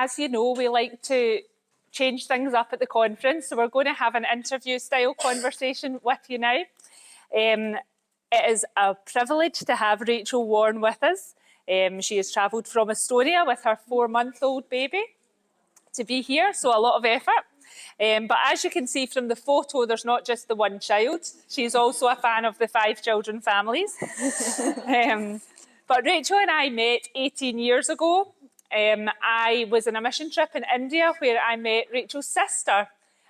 as you know, we like to change things up at the conference, so we're going to have an interview-style conversation with you now. It is a privilege to have Rachael Warne with us. She has travelled from Estonia with her 4-month-old baby to be here, so a lot of effort. But as you can see from the photo, there's not just the one child. She's also a fan of the 5 children families. But Rachael and I met 18 years ago. I was on a mission trip in India where I met Rachel's sister.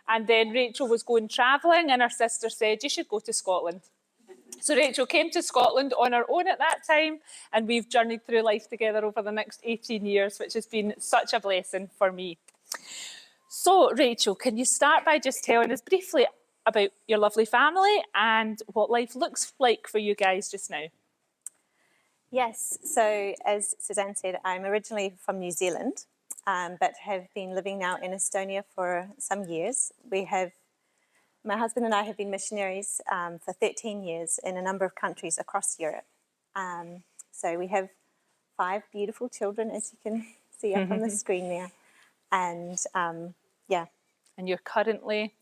And then Rachael was going travelling and her sister said, you should go to Scotland. So Rachael came to Scotland on her own at that time, and we've journeyed through life together over the next 18 years, which has been such a blessing for me. So, Rachael, can you start by just telling us briefly about your lovely family and what life looks like for you guys just now? Yes, so as Suzanne said, I'm originally from New Zealand, but have been living now in Estonia for some years. My husband and I have been missionaries for 13 years in a number of countries across Europe. So we have 5 beautiful children, as you can see up on the screen there. And yeah. And you're currently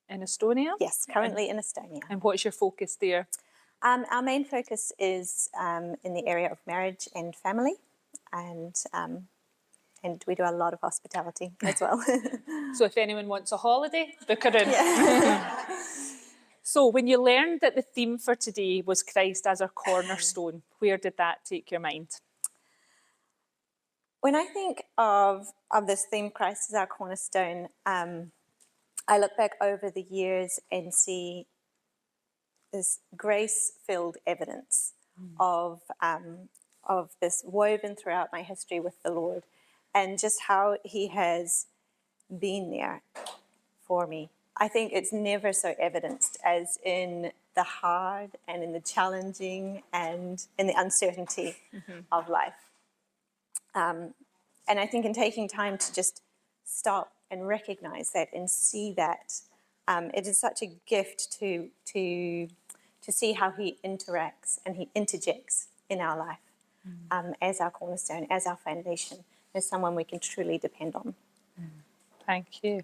in Estonia? Yes, currently in Estonia. And what's your focus there? Our main focus is in the area of marriage and family, and we do a lot of hospitality as well. So if anyone wants a holiday, book her in. Yeah. So when you learned that the theme for today was Christ as our cornerstone, where did that take your mind? When I think of this theme, Christ as our cornerstone, I look back over the years and see this grace-filled evidence of this woven throughout my history with the Lord, and just how he has been there for me. I think it's never so evidenced as in the hard and in the challenging and in the uncertainty of life. And I think in taking time to just stop and recognize that and see that, it is such a gift to see how he interacts and he interjects in our life as our cornerstone, as our foundation, as someone we can truly depend on. Thank you.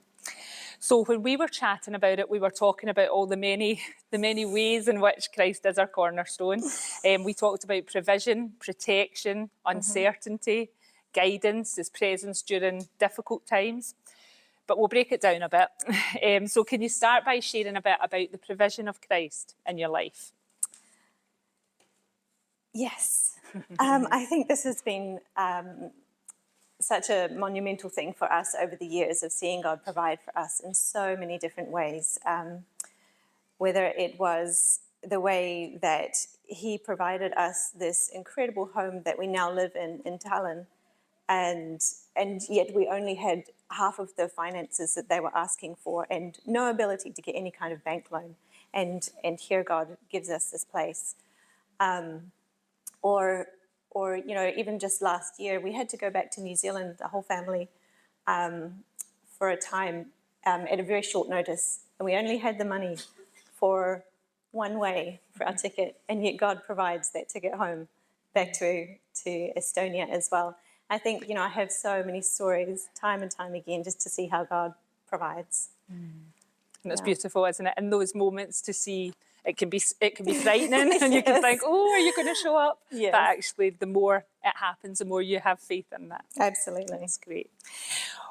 So when we were chatting about it, we were talking about all the many ways in which Christ is our cornerstone. We talked about provision, protection, uncertainty, guidance, his presence during difficult times. But we'll break it down a bit. So can you start by sharing a bit about the provision of Christ in your life? Yes. I think this has been such a monumental thing for us over the years of seeing God provide for us in so many different ways. Whether it was the way that he provided us this incredible home that we now live in Tallinn, and yet we only had half of the finances that they were asking for and no ability to get any kind of bank loan. And here God gives us this place. Or you know, even just last year, we had to go back to New Zealand, the whole family, for a time at a very short notice. And we only had the money for one way for our ticket. And yet God provides that ticket home back to Estonia as well. I think, you know, I have so many stories time and time again just to see how God provides. And it's beautiful, isn't it? In those moments to see, it can be frightening and you can think, oh, are you going to show up? Yes. But actually, the more it happens, the more you have faith in that. Absolutely. That's great.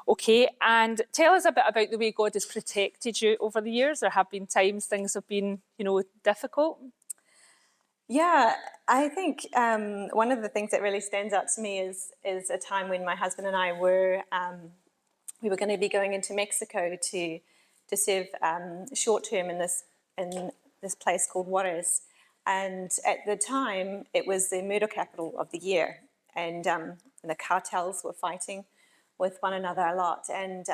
Okay, and tell us a bit about the way God has protected you over the years. There have been times things have been, you know, difficult. Yeah, I think one of the things that really stands out to me is a time when my husband and I were going to be going into Mexico to serve short term in this place called Juarez. And at the time, it was the murder capital of the year. And the cartels were fighting with one another a lot. And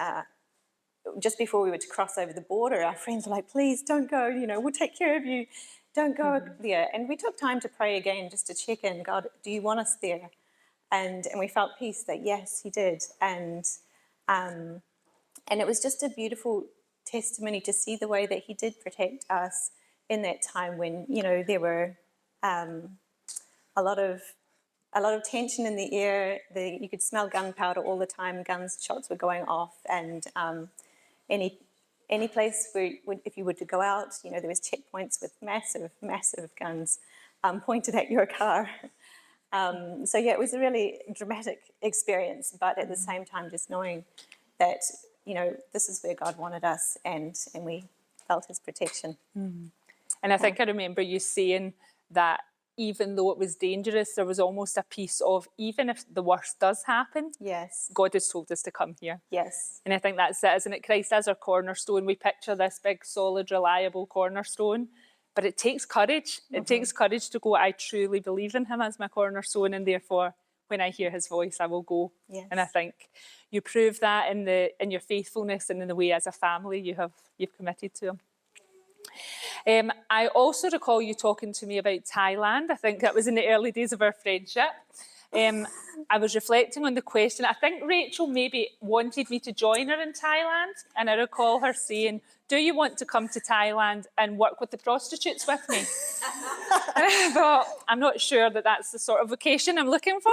just before we were to cross over the border, our friends were like, please don't go, you know, we'll take care of you. Don't go there. And we took time to pray again just to check in, God, do you want us there? And we felt peace that, yes, he did. And it was just a beautiful testimony to see the way that he did protect us in that time when, you know, there were a lot of a lot of tension in the air. You could smell gunpowder all the time. Shots were going off, and any place where, if you were to go out, there was checkpoints with massive guns pointed at your car. So yeah, it was a really dramatic experience, but at the same time, just knowing that this is where God wanted us, and we felt His protection. And I think I remember you saying that even though it was dangerous, there was almost a piece of, even if the worst does happen, yes, God has told us to come here. Yes. And I think that's it, isn't it? Christ as our cornerstone. We picture this big, solid, reliable cornerstone, but it takes courage. It takes courage to go, I truly believe in Him as my cornerstone, and therefore, when I hear His voice, I will go. Yes. And I think you prove that in your faithfulness and in the way as a family you've committed to Him. I also recall you talking to me about Thailand. I think that was in the early days of our friendship. I was reflecting on the question. I think Rachel maybe wanted me to join her in Thailand, and I recall her saying, do you want to come to Thailand and work with the prostitutes with me? And I thought, I'm not sure that that's the sort of vocation I'm looking for.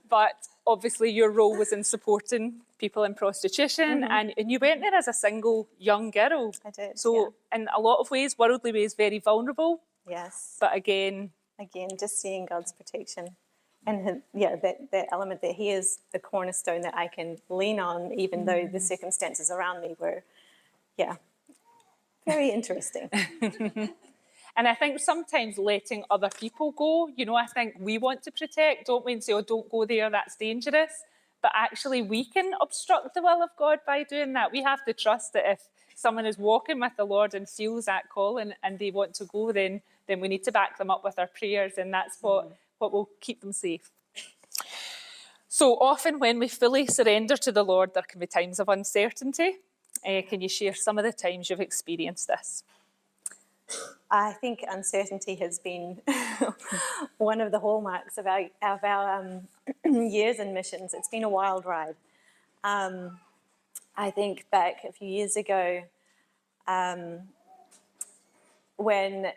But obviously your role was in supporting people in prostitution, and you went there as a single young girl. I did. So in a lot of ways, worldly ways, very vulnerable. Yes. But again, just seeing God's protection, and that element that He is the cornerstone that I can lean on, even though the circumstances around me were, very interesting. And I think sometimes letting other people go, I think we want to protect, don't we, and say, oh, don't go there, that's dangerous. But actually we can obstruct the will of God by doing that. We have to trust that if someone is walking with the Lord and feels that call and they want to go, then we need to back them up with our prayers, and that's what will keep them safe. So often when we fully surrender to the Lord, there can be times of uncertainty. Can you share some of the times you've experienced this? I think uncertainty has been one of the hallmarks of our years in missions. It's been a wild ride. I think back a few years ago when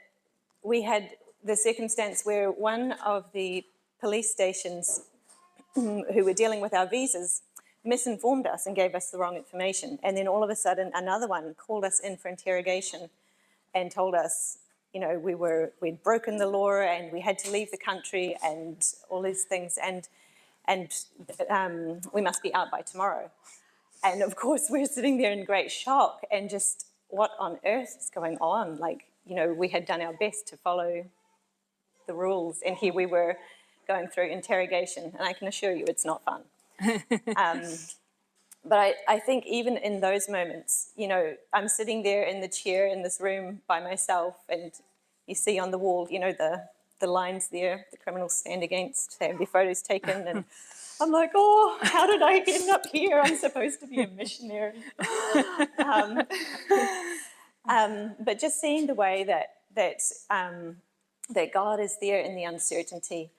we had the circumstance where one of the police stations who were dealing with our visas misinformed us and gave us the wrong information. And then all of a sudden, another one called us in for interrogation and told us, we'd broken the law and we had to leave the country and all these things, and we must be out by tomorrow. And of course, we're sitting there in great shock and just, what on earth is going on? We had done our best to follow the rules, and here we were going through interrogation, and I can assure you it's not fun. But I think even in those moments, I'm sitting there in the chair in this room by myself, and you see on the wall, the lines there, the criminals stand against, have their photos taken, and I'm like, oh, how did I end up here? I'm supposed to be a missionary. But just seeing the way that God is there in the uncertainty.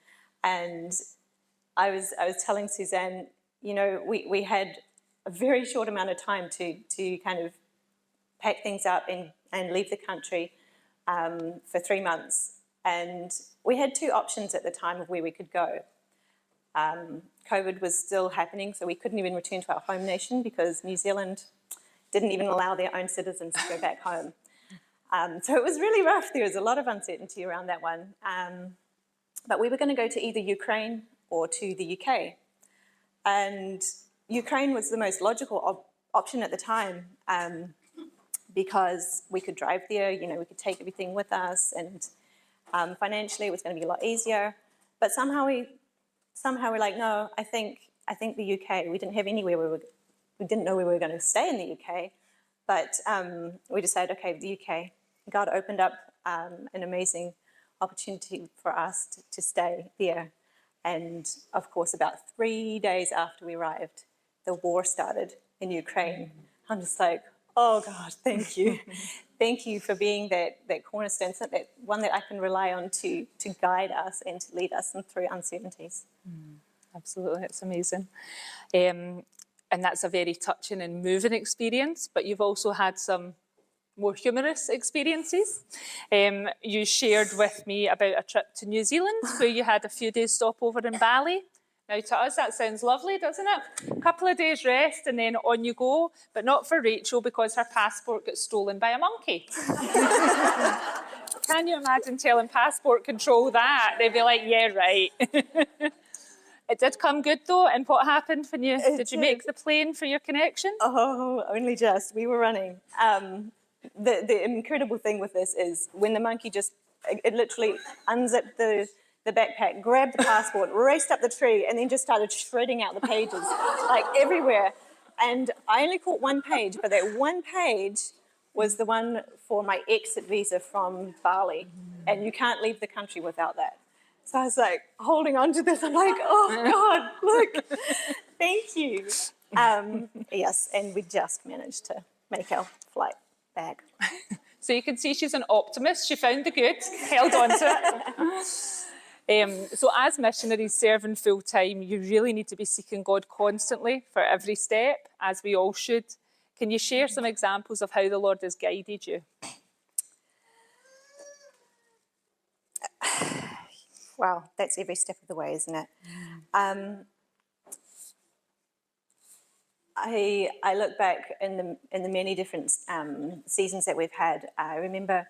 And I was telling Suzanne, we had a very short amount of time to kind of pack things up and leave the country for 3 months. And we had 2 options at the time of where we could go. COVID was still happening, so we couldn't even return to our home nation because New Zealand didn't even allow their own citizens to go back home. So it was really rough. There was a lot of uncertainty around that one. But we were going to go to either Ukraine or to the UK. And Ukraine was the most logical option at the time because we could drive there, we could take everything with us, and financially it was going to be a lot easier. But somehow we're like, no, I think the UK. We didn't have anywhere we didn't know where we were going to stay in the UK, but we decided, okay, the UK. God opened up an amazing opportunity for us to stay there. And of course, about 3 days after we arrived, the war started in Ukraine. I'm just like, oh God, thank you. Thank you for being that cornerstone, that one that I can rely on to guide us and to lead us through uncertainties. Absolutely, it's amazing. And that's a very touching and moving experience, but you've also had some more humorous experiences. You shared with me about a trip to New Zealand where you had a few days stopover in Bali. Now, to us, that sounds lovely, doesn't it? A couple of days rest and then on you go, but not for Rachel because her passport got stolen by a monkey. Can you imagine telling passport control that? They'd be like, yeah, right. It did come good, though, and what happened when you... Did you make the plane for your connection? Oh, only just. We were running. The incredible thing with this is when the monkey it literally unzipped the backpack, grabbed the passport, raced up the tree, and then just started shredding out the pages, like everywhere. And I only caught one page, but that one page was the one for my exit visa from Bali. And you can't leave the country without that. So I was like holding on to this. I'm like, oh God, look, thank you. Yes, and we just managed to make our flight back. So you can see she's an optimist. She found the good, held on to it. So as missionaries serving full-time, you really need to be seeking God constantly for every step, as we all should. Can you share some examples of how the Lord has guided you? Wow, that's every step of the way, isn't it? I look back in the many different seasons that we've had. I remember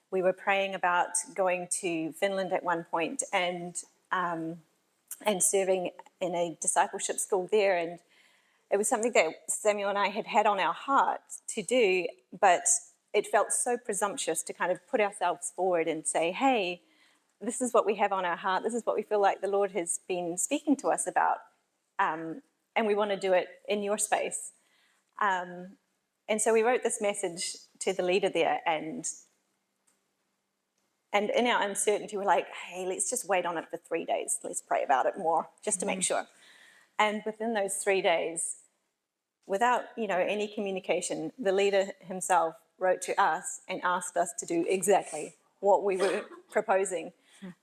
we were praying about going to Finland at one point and serving in a discipleship school there, and it was something that Samuel and I had on our heart to do, but it felt so presumptuous to kind of put ourselves forward and say, hey, this is what we have on our heart, this is what we feel like the Lord has been speaking to us about, and we want to do it in your space. And so we wrote this message to the leader there, and in our uncertainty, we're like, hey, let's just wait on it for 3 days. Let's pray about it more, just to make sure. And within those 3 days, without any communication, the leader himself wrote to us and asked us to do exactly what we were proposing.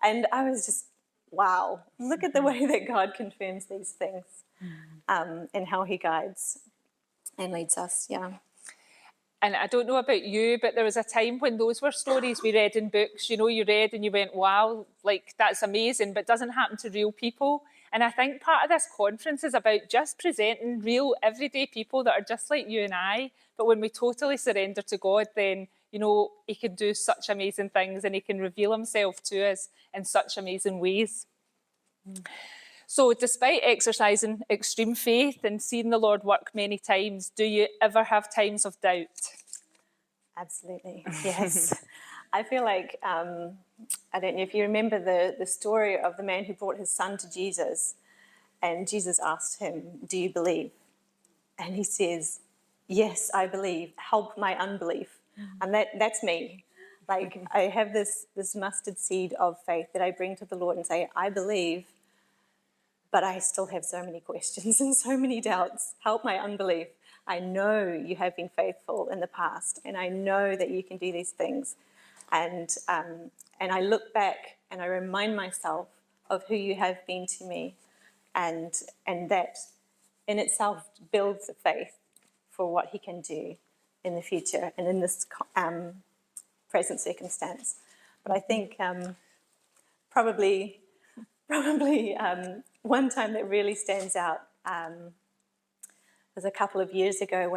And I was just, wow, look at the way that God confirms these things, and how he guides and leads us, yeah. And I don't know about you, but there was a time when those were stories we read in books. You read and you went, wow, like that's amazing, but it doesn't happen to real people. And I think part of this conference is about just presenting real everyday people that are just like you and I. But when we totally surrender to God, then, he can do such amazing things and he can reveal himself to us in such amazing ways. So despite exercising extreme faith and seeing the Lord work many times, do you ever have times of doubt? Absolutely, yes. I feel like, I don't know if you remember the story of the man who brought his son to Jesus, and Jesus asked him, do you believe? And he says, yes, I believe, help my unbelief. And that's me. Like, I have this mustard seed of faith that I bring to the Lord and say, I believe, but I still have so many questions and so many doubts. Help my unbelief. I know you have been faithful in the past, and I know that you can do these things. And I look back and I remind myself of who you have been to me, and that in itself builds a faith for what he can do in the future and in this present circumstance. But I think probably one time that really stands out was a couple of years ago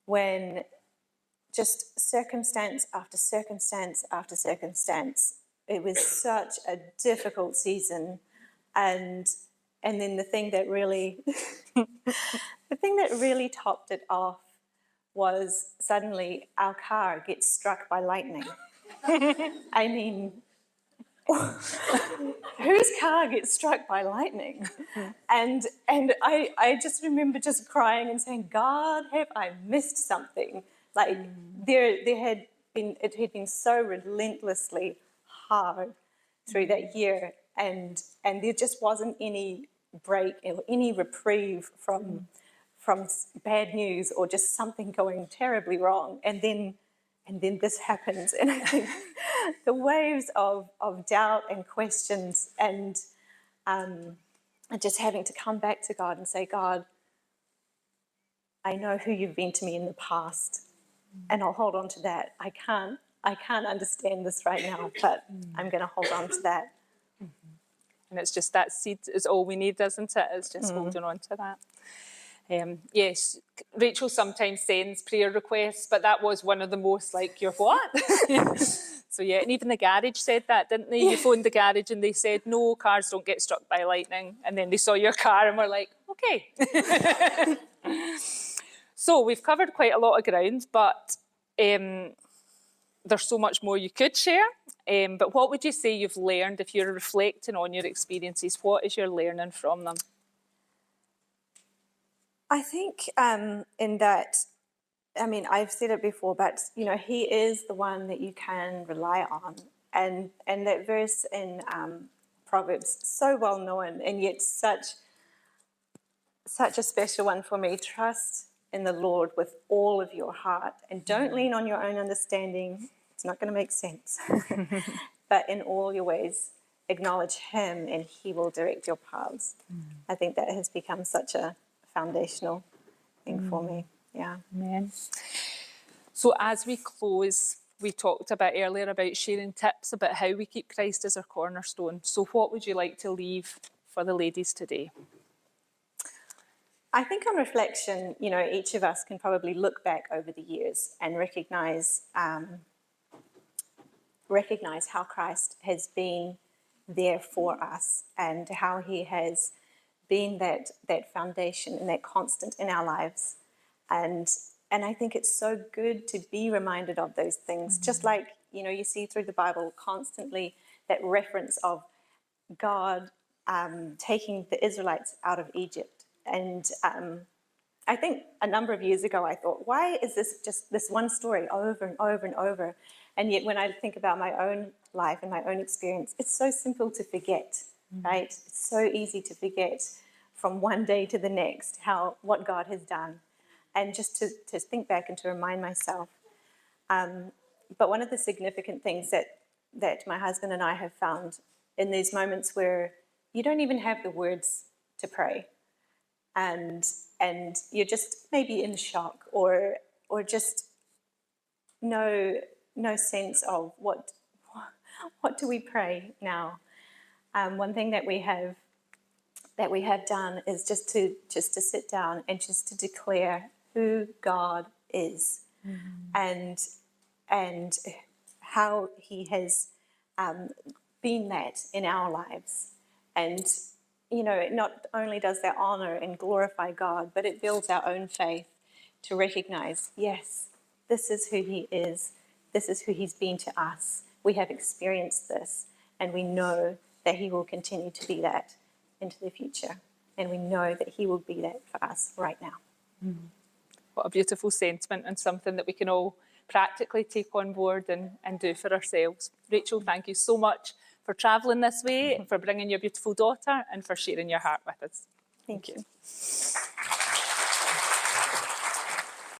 when just circumstance after circumstance after circumstance, it was such a difficult season, and then the thing that really topped it off was suddenly our car gets struck by lightning. I mean, whose car gets struck by lightning? And I just remember just crying and saying, God, have I missed something? Like it had been so relentlessly hard through that year, and there just wasn't any break or any reprieve from bad news or just something going terribly wrong. And then this happens, and I think the waves of doubt and questions and just having to come back to God and say, God, I know who you've been to me in the past, and I'll hold on to that. I can't understand this right now, but I'm going to hold on to that. And it's just that seed is all we need, isn't it? It's just holding on to that. Yes, Rachel sometimes sends prayer requests, but that was one of the most like, you're what? So yeah, and even the garage said that, didn't they? You phoned the garage and they said, no, cars don't get struck by lightning. And then they saw your car and were like, okay. So we've covered quite a lot of ground, but there's so much more you could share. But what would you say you've learned if you're reflecting on your experiences? What is your learning from them? I think in that, I mean, I've said it before, but, you know, he is the one that you can rely on. And that verse in Proverbs, so well known, and yet such a special one for me. Trust in the Lord with all of your heart, and don't lean on your own understanding. It's not going to make sense. But in all your ways, acknowledge him, and he will direct your paths. I think that has become such a foundational thing for me. Yeah. Amen. So as we close, we talked about earlier about sharing tips about how we keep Christ as our cornerstone. So what would you like to leave for the ladies today? I think on reflection, you know, each of us can probably look back over the years and recognize how Christ has been there for us, and how he has been that foundation and that constant in our lives. And I think it's so good to be reminded of those things, just like, you know, you see through the Bible constantly that reference of God taking the Israelites out of Egypt. And I think a number of years ago I thought, why is this just this one story over and over and over? And yet when I think about my own life and my own experience, it's so simple to forget, right? It's so easy to forget from one day to the next what God has done. And just to think back and to remind myself. But one of the significant things that my husband and I have found in these moments where you don't even have the words to pray, and you're just maybe in shock or just no sense of what do we pray now. One thing that we have done is just to sit down and just to declare who God is, and how he has been that in our lives. And, you know, it not only does that honor and glorify God, but it builds our own faith to recognize, yes, this is who he is. This is who he's been to us. We have experienced this, and we know that he will continue to be that into the future. And we know that he will be that for us right now. What a beautiful sentiment, and something that we can all practically take on board and do for ourselves. Rachel, thank you so much for travelling this way, for bringing your beautiful daughter, and for sharing your heart with us. Thank you.